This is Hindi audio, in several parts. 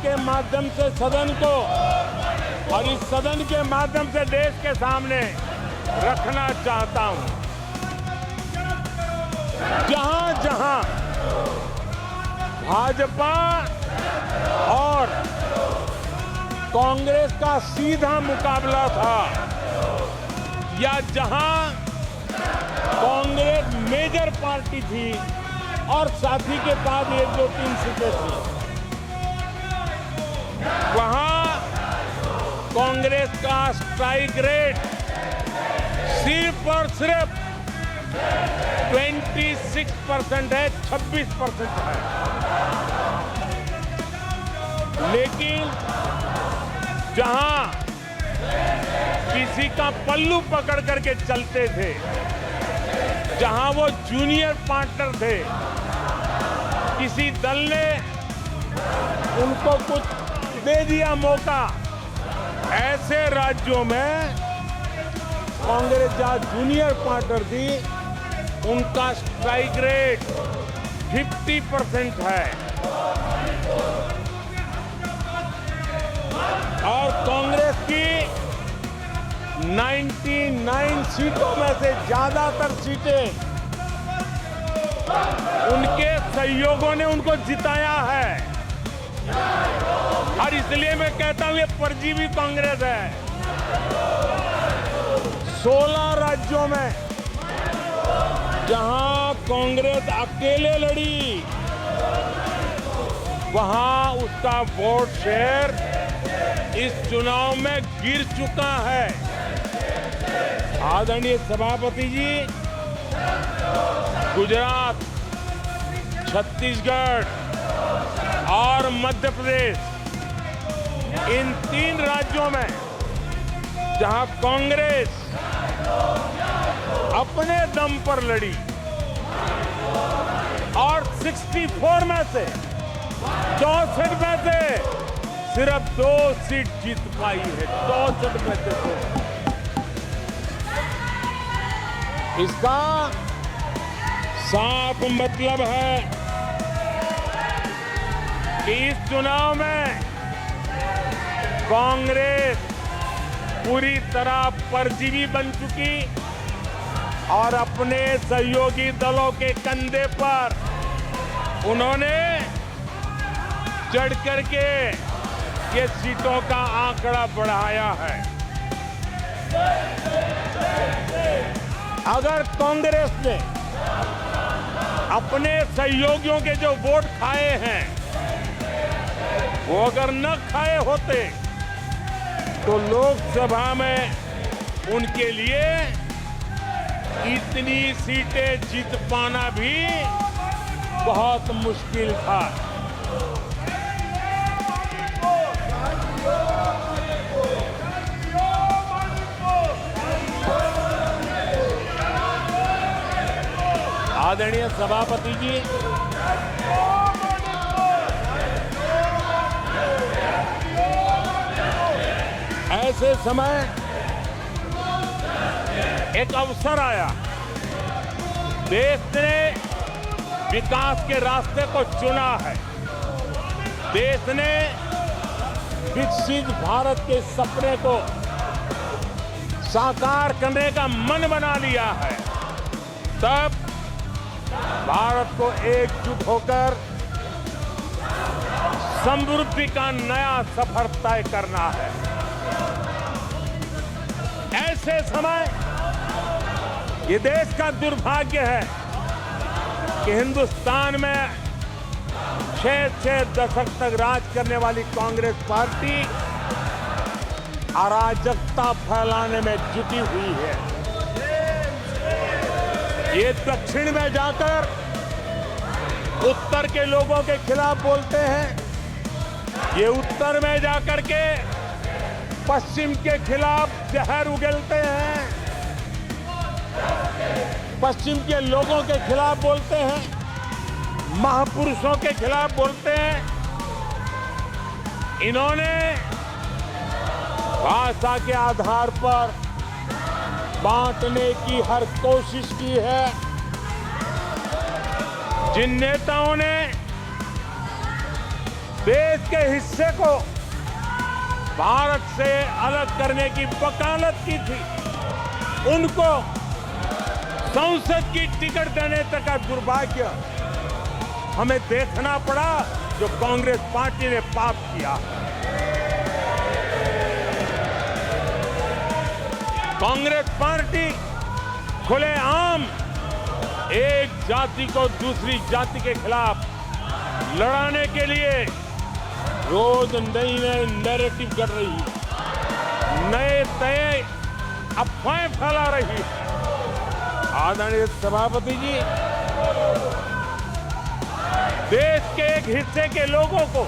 आपके माध्यम से सदन को और इस सदन के माध्यम से देश के सामने रखना चाहता हूं। जहां जहां भाजपा और कांग्रेस का सीधा मुकाबला था या जहां कांग्रेस मेजर पार्टी थी और साथी के पास 1, 2, 3 सीटें थी, वहां कांग्रेस का स्ट्राइक रेट सिर्फ और सिर्फ 26% है, 26% है। लेकिन जहां किसी का पल्लू पकड़ करके चलते थे, जहां वो जूनियर पार्टनर थे, किसी दल ने उनको कुछ दे दिया मौका, ऐसे राज्यों में कांग्रेस जहां जूनियर पार्टनर थी, उनका स्ट्राइक रेट 50% है और कांग्रेस की 99 सीटों में से ज्यादातर सीटें उनके सहयोगियों ने उनको जिताया है। और इसलिए मैं कहता हूं ये परजीवी कांग्रेस है। 16 राज्यों में जहां कांग्रेस अकेले लड़ी, वहां उसका वोट शेयर इस चुनाव में गिर चुका है। आदरणीय सभापति जी, गुजरात, छत्तीसगढ़ और मध्य प्रदेश, इन 3 राज्यों में जहां कांग्रेस अपने दम पर लड़ी और 64 में से 64 में से सिर्फ 2 सीट जीत पाई है, 64 में से 2। इसका साफ मतलब है कि इस चुनाव में कांग्रेस पूरी तरह परजीवी बन चुकी और अपने सहयोगी दलों के कंधे पर उन्होंने चढ़ करके ये सीटों का आंकड़ा बढ़ाया है। अगर कांग्रेस ने अपने सहयोगियों के जो वोट खाए हैं, वो अगर न खाए होते तो लोकसभा में उनके लिए इतनी सीटें जीत पाना भी बहुत मुश्किल था। आदरणीय सभापति जी, ऐसे समय एक अवसर आया। देश ने विकास के रास्ते को चुना है। देश ने विकसित भारत के सपने को साकार करने का मन बना लिया है। तब भारत को एकजुट होकर समृद्धि का नया सफर तय करना है। ऐसे समय ये देश का दुर्भाग्य है कि हिंदुस्तान में 6 दशक तक राज करने वाली कांग्रेस पार्टी अराजकता फैलाने में जुटी हुई है। ये दक्षिण में जाकर उत्तर के लोगों के खिलाफ बोलते हैं, ये उत्तर में जाकर के पश्चिम के खिलाफ जहर उगलते हैं, पश्चिम के लोगों के खिलाफ बोलते हैं, महापुरुषों के खिलाफ बोलते हैं। इन्होंने भाषा के आधार पर बांटने की हर कोशिश की है। जिन नेताओं ने देश के हिस्से को भारत से अलग करने की वकालत की थी, उनको संसद की टिकट देने तक का दुर्भाग्य हमें देखना पड़ा, जो कांग्रेस पार्टी ने पाप किया। कांग्रेस पार्टी खुलेआम एक जाति को दूसरी जाति के खिलाफ लड़ाने के लिए रोज नई नैरेटिव कर रही है, नए अफवाहें फैला रही है। आदरणीय सभापति जी, देश के एक हिस्से के लोगों को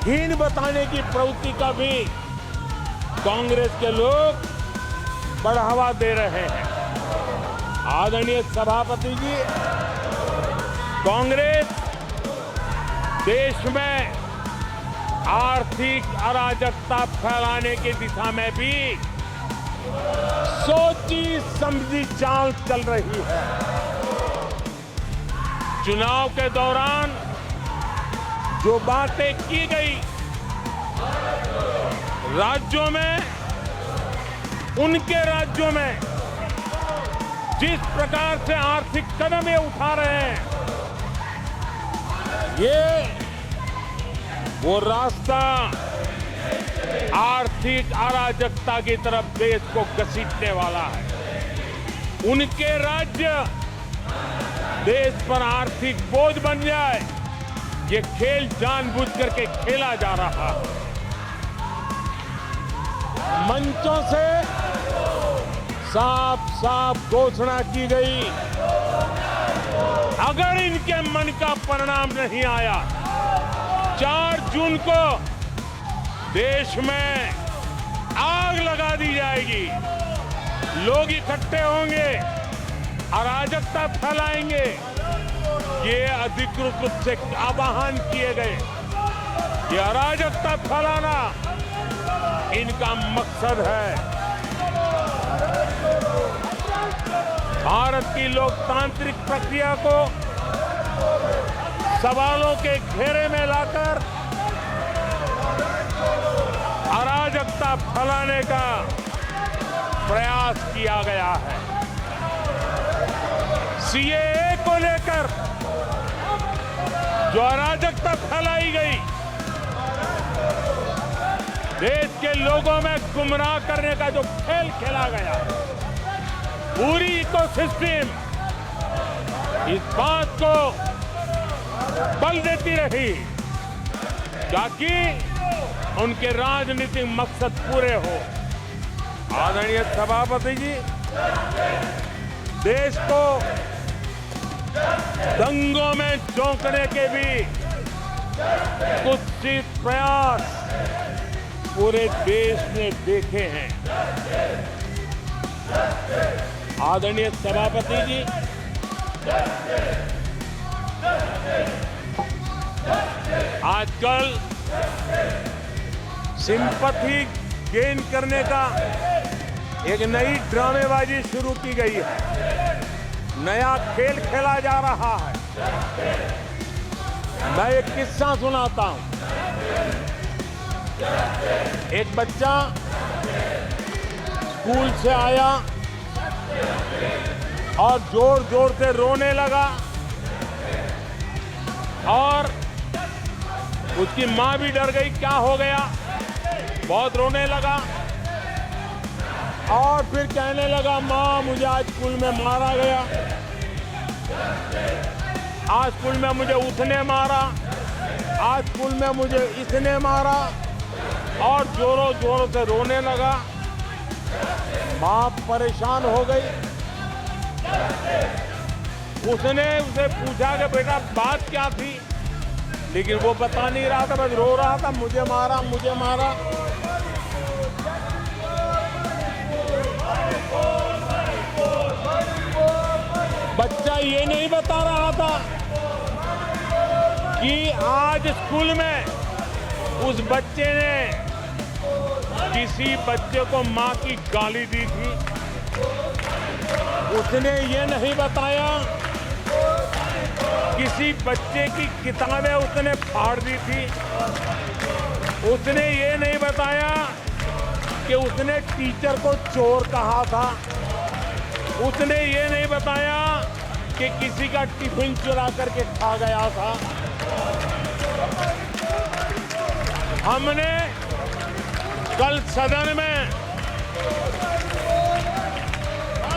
हीन बताने की प्रवृत्ति का भी कांग्रेस के लोग बढ़ावा दे रहे हैं। आदरणीय सभापति जी, कांग्रेस देश में आर्थिक अराजकता फैलाने की दिशा में भी सोची समझी चाल चल रही है। चुनाव के दौरान जो बातें की गई, राज्यों में, उनके राज्यों में जिस प्रकार से आर्थिक कदम ये उठा रहे हैं, ये वो रास्ता आर्थिक अराजकता की तरफ देश को घसीटने वाला है। उनके राज्य देश पर आर्थिक बोझ बन जाए, ये खेल जानबूझ करके खेला जा रहा है। मंचों से साफ साफ घोषणा की गई, अगर इनके मन का परिणाम नहीं आया, 4 जून को देश में आग लगा दी जाएगी, लोग इकट्ठे होंगे, अराजकता फैलाएंगे। ये अधिकृत रूप से आह्वान किए गए, ये अराजकता फैलाना इनका मकसद है। भारत की लोकतांत्रिक प्रक्रिया को सवालों के घेरे में लाकर अराजकता फैलाने का प्रयास किया गया है। सीएए को लेकर जो अराजकता फैलाई गई, देश के लोगों में गुमराह करने का जो खेल खेला गया, पूरी इकोसिस्टम इस बात को बल देती रही ताकि उनके राजनीतिक मकसद पूरे हो। आदरणीय सभापति जी, देश को दंगों में झोंकने के भी कुत्सित प्रयास पूरे देश ने देखे हैं। आदरणीय सभापति जी, आजकल सिंपैथी गेन करने का एक नई ड्रामेबाजी शुरू की गई है, नया खेल खेला जा रहा है। मैं एक किस्सा सुनाता हूं। एक बच्चा स्कूल से आया और जोर जोर से रोने लगा और उसकी माँ भी डर गई, क्या हो गया, बहुत रोने लगा और फिर कहने लगा, माँ मुझे आज स्कूल में मारा गया, आज स्कूल में मुझे उसने मारा, आज स्कूल में मुझे इसने मारा, और जोरों जोरों से रोने लगा। माँ परेशान हो गई। उसने उसे पूछा कि बेटा बात क्या थी, लेकिन वो बता नहीं रहा था, बस रो रहा था, मुझे मारा मुझे मारा। बच्चा ये नहीं बता रहा था कि आज स्कूल में उस बच्चे ने किसी बच्चे को मां की गाली दी थी। उसने ये नहीं बताया किसी बच्चे की किताबें उसने फाड़ दी थी। उसने ये नहीं बताया कि उसने टीचर को चोर कहा था। उसने ये नहीं बताया कि किसी का टिफिन चुरा करके खा गया था। हमने कल सदन में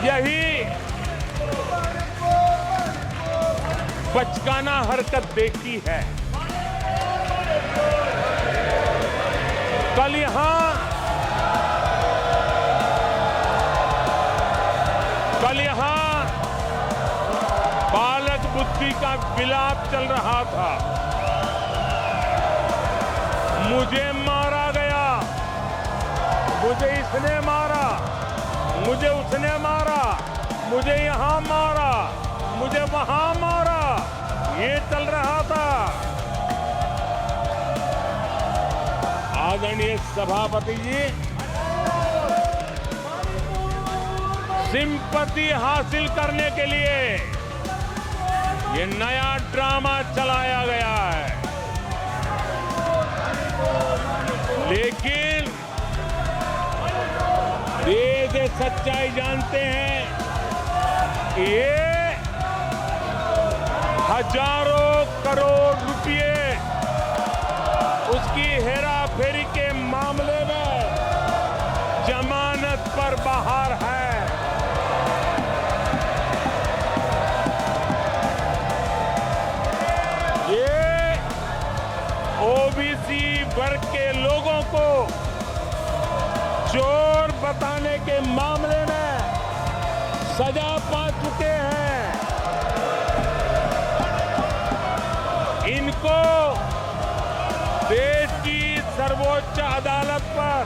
यही बचकाना हरकत देखी है। कल यहां बालक बुद्धि का विलाप चल रहा था। मुझे मारा गया, मुझे इसने मारा, मुझे उसने मारा, मुझे यहां मारा, मुझे वहां मारा, ये चल रहा था। आदरणीय सभापति जी, सिंपैथी हासिल करने के लिए ये नया ड्रामा चलाया गया है। लेकिन ये सच्चाई जानते हैं कि ये हजारों करोड़ रुपए उसकी हेराफेरी के मामले में जमानत पर बाहर है। ये ओबीसी वर्ग के लोगों को चोर बताने के मामले में सजा पा चुके हैं। इनको देश की सर्वोच्च अदालत पर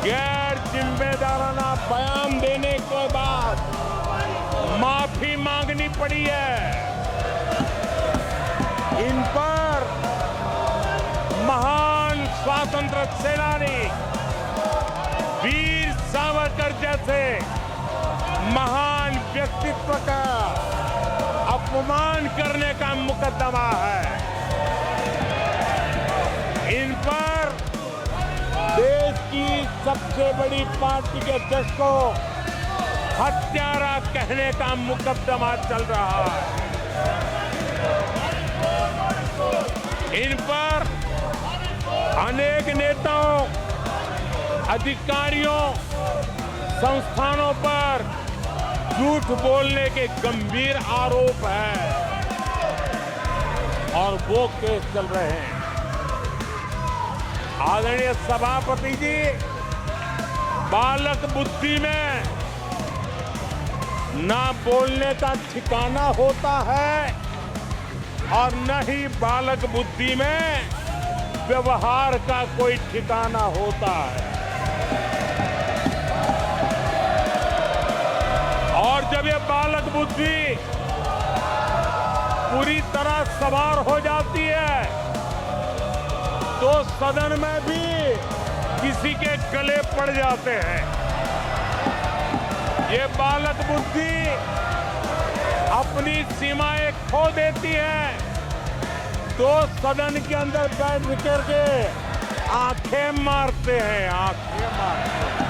गैर जिम्मेदाराना बयान देने के बाद माफी मांगनी पड़ी है। इन पर महान स्वातंत्र सेनानी वीर सावरकर जैसे महान व्यक्तित्व का अपमान करने का मुकदमा है। इन पर देश की सबसे बड़ी पार्टी के अध्यक्ष को हत्यारा कहने का मुकदमा चल रहा है। इन पर अनेक नेताओं, अधिकारियों, संस्थानों पर झूठ बोलने के गंभीर आरोप हैं और वो केस चल रहे हैं। आदरणीय सभापति जी, बालक बुद्धि में ना बोलने का ठिकाना होता है और न ही बालक बुद्धि में व्यवहार का कोई ठिकाना होता है। और जब ये बालक बुद्धि पूरी तरह सवार हो जाती है तो सदन में भी किसी के गले पड़ जाते हैं। ये बालक बुद्धि अपनी सीमाएं खो देती है तो सदन के अंदर बैठ करके आंखें मारते हैं, आंखें मारते हैं।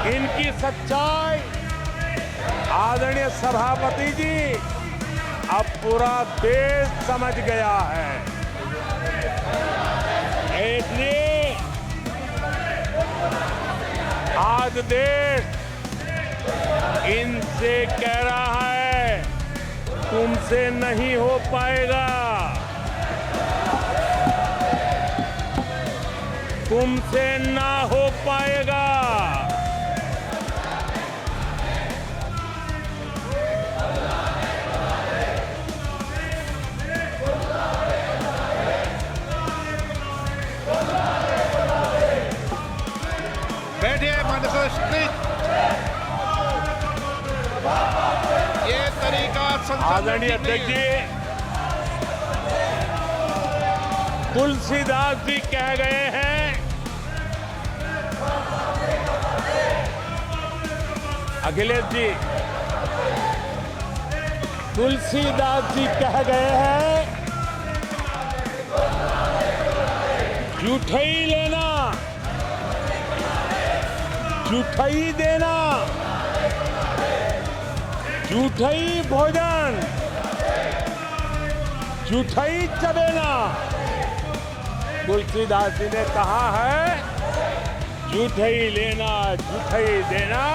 इनकी सच्चाई आदरणीय सभापति जी अब पूरा देश समझ गया है। इसलिए आज देश इनसे कह रहा है तुमसे नहीं हो पाएगा, तुमसे ना हो पाएगा। बैठिए स्पीच। ये तरीका आदरणीय अध्यक्ष जी, तुलसीदास जी कह गए हैं अखिलेश जी, तुलसीदास जी कह गए हैं, झूठई लेना, झूठई देना, झूठई भोजन, झूठई चबेना। तुलसीदास जी ने कहा है, झूठई लेना, झूठई देना,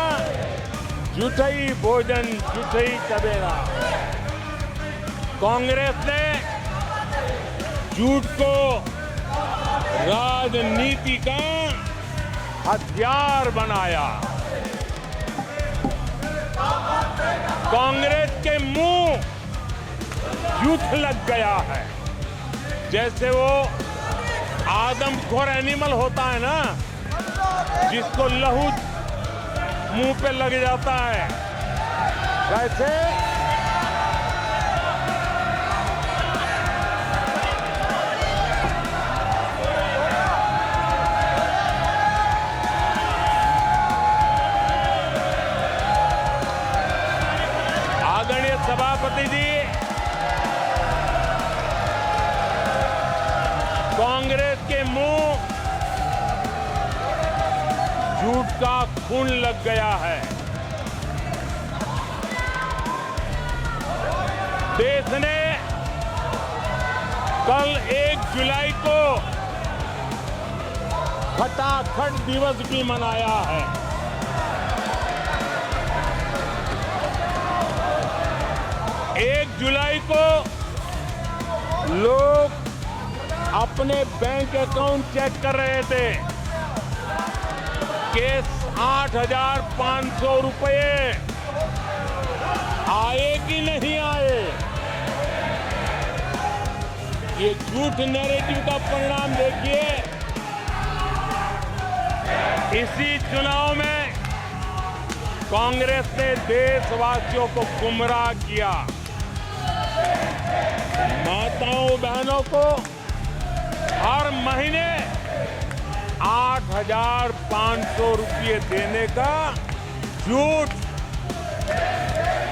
झूठई भोजन, झूठई चबेना। कांग्रेस ने झूठ को राजनीति का हथियार बनाया। कांग्रेस के मुंह झूठ लग गया है। जैसे वो आदमखोर एनिमल होता है ना, जिसको लहू मुंह पे लग जाता है, वैसे आदरणीय सभापति जी, कांग्रेस के मुंह झूठ का खून लग गया है। देश ने कल 1 जुलाई को खटाखट दिवस भी मनाया है। एक जुलाई को लोग अपने बैंक अकाउंट चेक कर रहे थे कि 8,500 रुपये आए कि नहीं आए। ये झूठ नैरेटिव का परिणाम देखिए। इसी चुनाव में कांग्रेस ने देशवासियों को गुमराह किया। माताओं बहनों को हर महीने 8,500 रुपये देने का झूठ।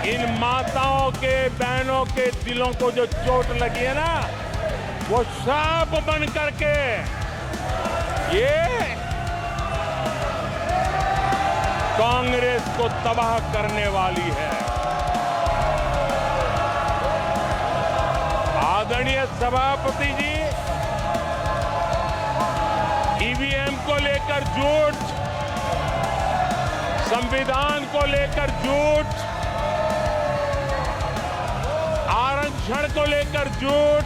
इन माताओं के बहनों के दिलों को जो चोट लगी है ना, वो श्राप बन करके ये कांग्रेस को तबाह करने वाली है। आदरणीय सभापति जी, ईवीएम को लेकर झूठ, संविधान को लेकर झूठ, आरक्षण को लेकर झूठ,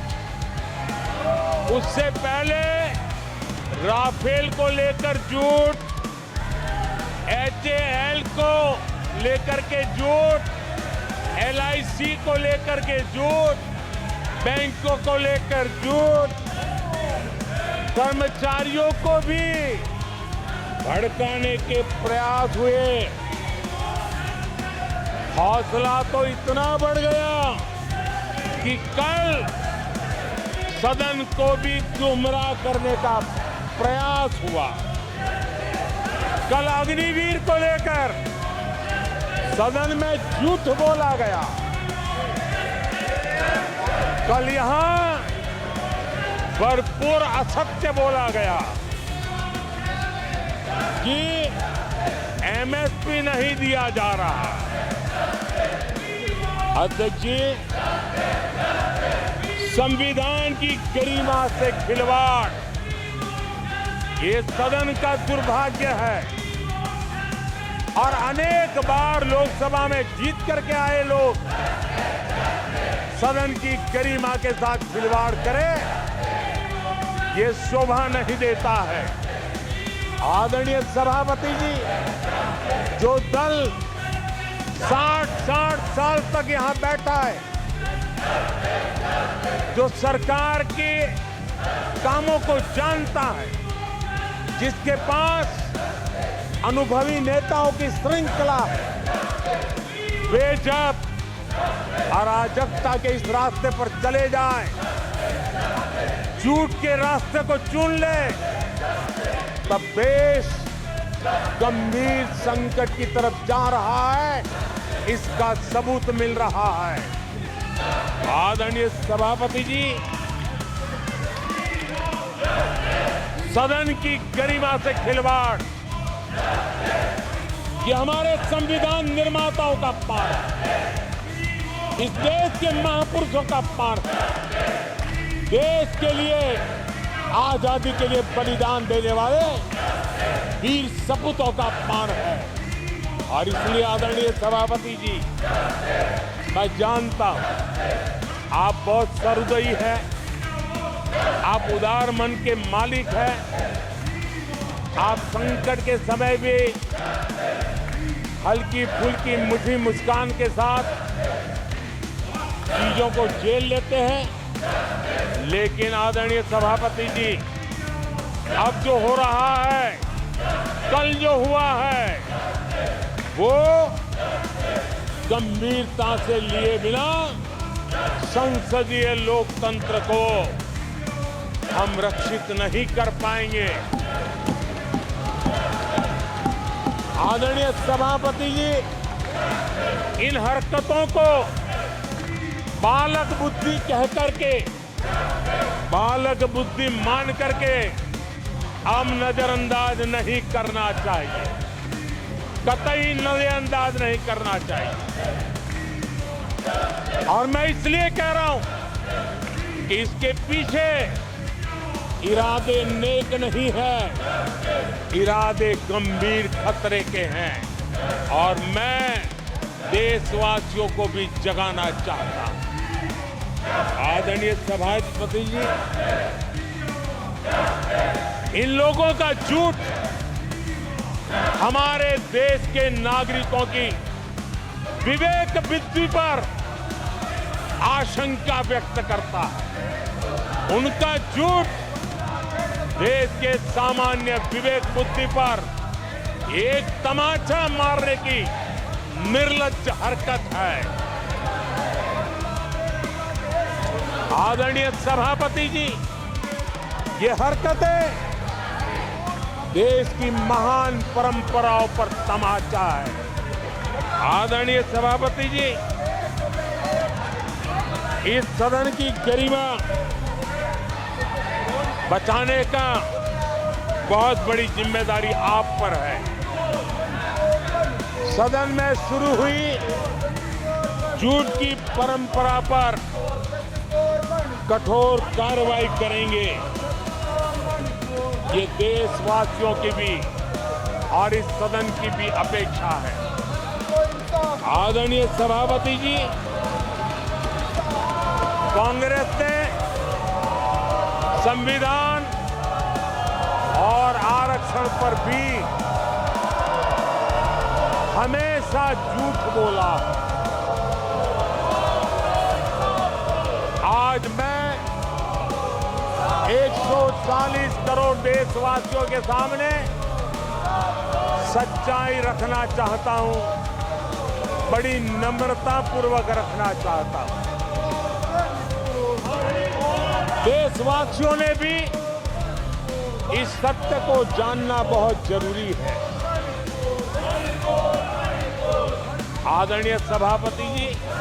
उससे पहले राफेल को लेकर झूठ, HAL को लेकर के झूठ, LIC को लेकर के झूठ, बैंकों को लेकर झूठ, कर्मचारियों को भी भड़काने के प्रयास हुए। हौसला तो इतना बढ़ गया कि कल सदन को भी गुमराह करने का प्रयास हुआ। कल अग्निवीर को लेकर सदन में झूठ बोला गया। कल यहां भरपूर असत्य बोला गया कि MSP नहीं दिया जा रहा। अध्यक्ष जी, संविधान की गरिमा से खिलवाड़ ये सदन का दुर्भाग्य है। और अनेक बार लोकसभा में जीत करके आए लोग सदन की गरिमा के साथ खिलवाड़ करें, ये शोभा नहीं देता है। आदरणीय सभापति जी, जो दल 60 साल तक यहां बैठा है, जो सरकार के कामों को जानता है, जिसके पास अनुभवी नेताओं की श्रृंखला है, वे जब अराजकता के इस रास्ते पर चले जाएं, झूठ के रास्ते को चुन ले, तब देश गंभीर संकट की तरफ जा रहा है, इसका सबूत मिल रहा है। आदरणीय सभापति जी, सदन की गरिमा से खिलवाड़ ये हमारे संविधान निर्माताओं का पार है, इस देश के महापुरुषों का पार है, देश के लिए आजादी के लिए बलिदान देने वाले वीर सपूतों का पार है। और इसलिए आदरणीय सभापति जी, मैं जानता हूं आप बहुत सहृदयी हैं, आप उदार मन के मालिक हैं, आप संकट के समय भी हल्की फुल्की मीठी मुस्कान के साथ चीजों को झेल लेते हैं। लेकिन आदरणीय सभापति जी, अब जो हो रहा है, कल जो हुआ है, वो गंभीरता से लिए बिना संसदीय लोकतंत्र को हम रक्षित नहीं कर पाएंगे। आदरणीय सभापति जी, इन हरकतों को बालक बुद्धि कह करके, बालक बुद्धि मान करके हम नजरअंदाज नहीं करना चाहिए, कतई नजरअंदाज नहीं करना चाहिए। और मैं इसलिए कह रहा हूं कि इसके पीछे इरादे नेक नहीं है, इरादे गंभीर खतरे के हैं। और मैं देशवासियों को भी जगाना चाहता हूं। आदरणीय सभापति जी, इन लोगों का झूठ हमारे देश के नागरिकों की विवेक बुद्धि पर आशंका व्यक्त करता है। उनका झूठ देश के सामान्य विवेक बुद्धि पर एक तमाचा मारने की निर्लज्ज हरकत है। आदरणीय सभापति जी, ये हरकतें देश की महान परंपराओं पर तमाचा है। आदरणीय सभापति जी, इस सदन की गरिमा बचाने का बहुत बड़ी जिम्मेदारी आप पर है। सदन में शुरू हुई झूठ की परंपरा पर कठोर कार्रवाई करेंगे, ये देशवासियों की भी और इस सदन की भी अपेक्षा है। आदरणीय सभापति जी, कांग्रेस ने संविधान और आरक्षण पर भी हमेशा झूठ बोला। आज मैं 140 करोड़ देशवासियों के सामने सच्चाई रखना चाहता हूं, बड़ी नम्रता पूर्वक रखना चाहता हूं। देशवासियों ने भी इस सत्य को जानना बहुत जरूरी है। आदरणीय सभापति जी,